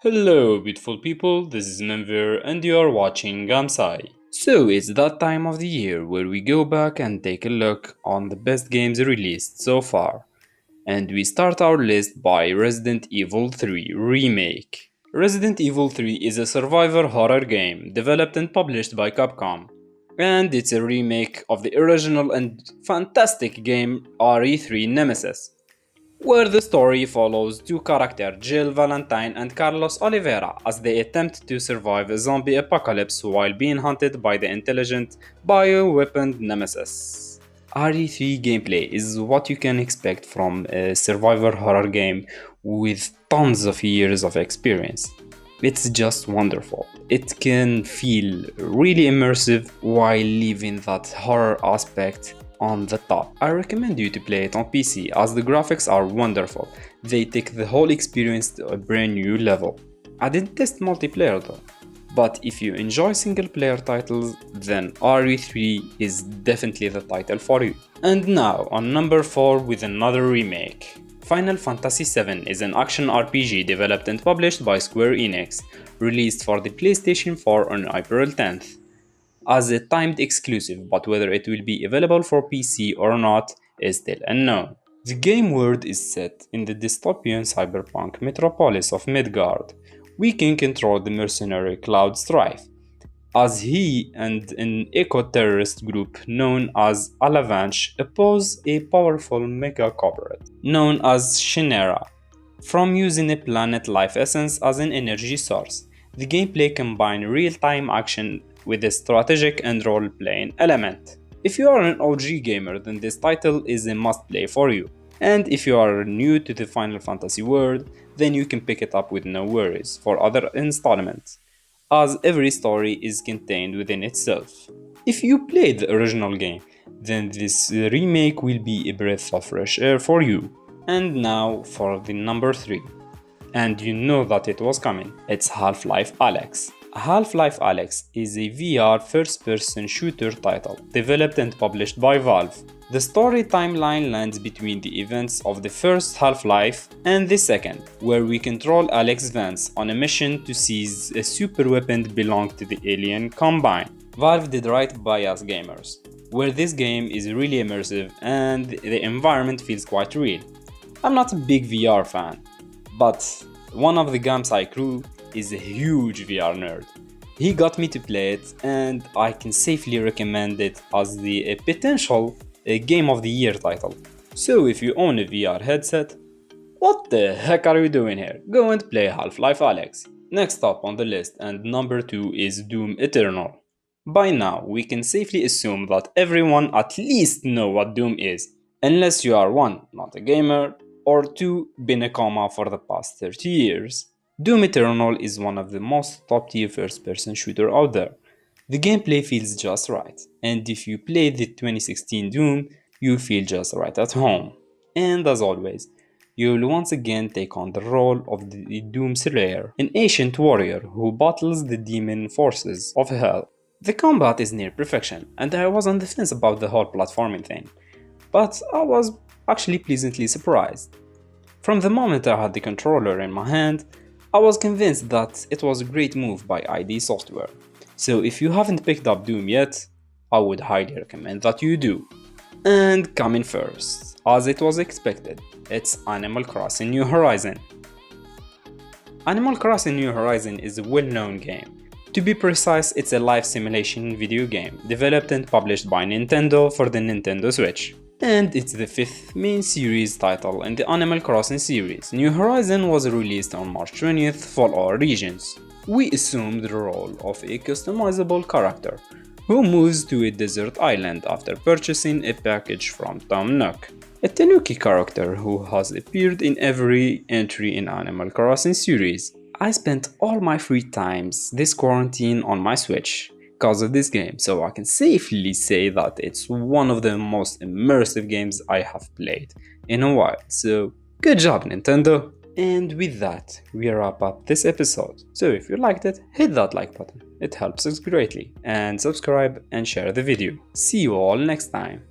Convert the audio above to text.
Hello beautiful people, this is Manvir and you are watching Gamsai. So it's that time of the year where we go back and take a look on the best games released so far. And we start our list by Resident Evil 3 Remake. Resident Evil 3 is a survivor horror game developed and published by Capcom. And it's a remake of the original and fantastic game RE3 Nemesis, where the story follows two characters, Jill Valentine and Carlos Oliveira, as they attempt to survive a zombie apocalypse while being hunted by the intelligent bioweapon Nemesis. RE3 gameplay is what you can expect from a survivor horror game with tons of years of experience. It's just wonderful. It can feel really immersive while leaving that horror aspect on the top. I recommend you to play it on PC as the graphics are wonderful. They take the whole experience to a brand new level. I didn't test multiplayer though, but if you enjoy single player titles, then RE3 is definitely the title for you. And now on number 4 with another remake. Final Fantasy VII is an action RPG developed and published by Square Enix, released for the PlayStation 4 on April 10th. As a timed exclusive, but whether it will be available for PC or not is still unknown. The game world is set in the dystopian cyberpunk metropolis of Midgard. We can control the mercenary Cloud Strife, as he and an eco-terrorist group known as Alavanche oppose a powerful mecha-corporate known as Shinera from using a planet life essence as an energy source. The gameplay combines real-time action with a strategic and role-playing element. If you are an OG gamer, then this title is a must-play for you. And if you are new to the Final Fantasy world, then you can pick it up with no worries for other installments, as every story is contained within itself. If you played the original game, then this remake will be a breath of fresh air for you. And now for the number 3. And you know that it was coming. It's Half-Life Alyx. Half-Life Alyx is a VR first-person shooter title developed and published by Valve. The story timeline lands between the events of the first Half-Life and the second, where we control Alyx Vance on a mission to seize a super weapon belonging to the alien Combine. Valve did right by us gamers, where this game is really immersive and the environment feels quite real. I'm not a big VR fan, but one of the Gamsai crew is a huge VR nerd. He got me to play it and I can safely recommend it as a potential Game of the Year title. So if you own a VR headset, what the heck are you doing here? Go and play Half-Life Alyx. Next up on the list and number 2 is Doom Eternal. By now we can safely assume that everyone at least know what Doom is, unless you are 1, not a gamer, or 2, been a coma for the past 30 years. Doom Eternal is one of the most top-tier first-person shooter out there. The gameplay feels just right, and if you play the 2016 Doom, you feel just right at home. And as always, you'll once again take on the role of the Doom Slayer, an ancient warrior who battles the demon forces of hell. The combat is near perfection, and I was on the fence about the whole platforming thing, but I was actually pleasantly surprised. From the moment I had the controller in my hand, I was convinced that it was a great move by ID Software. So if you haven't picked up Doom yet, I would highly recommend that you do. And coming first, as it was expected, it's Animal Crossing New Horizon. Animal Crossing New Horizon is a well-known game. To be precise, it's a life simulation video game developed and published by Nintendo for the Nintendo Switch. And it's the 5th main series title in the Animal Crossing series. New Horizon was released on March 20th for all regions. We assume the role of a customizable character who moves to a desert island after purchasing a package from Tom Nook, a Tanuki character who has appeared in every entry in Animal Crossing series. I spent all my free times this quarantine on my Switch because of this game, so I can safely say that it's one of the most immersive games I have played in a while, so good job Nintendo! And with that, we wrap up this episode. So if you liked it, hit that like button, it helps us greatly, and subscribe and share the video. See you all next time.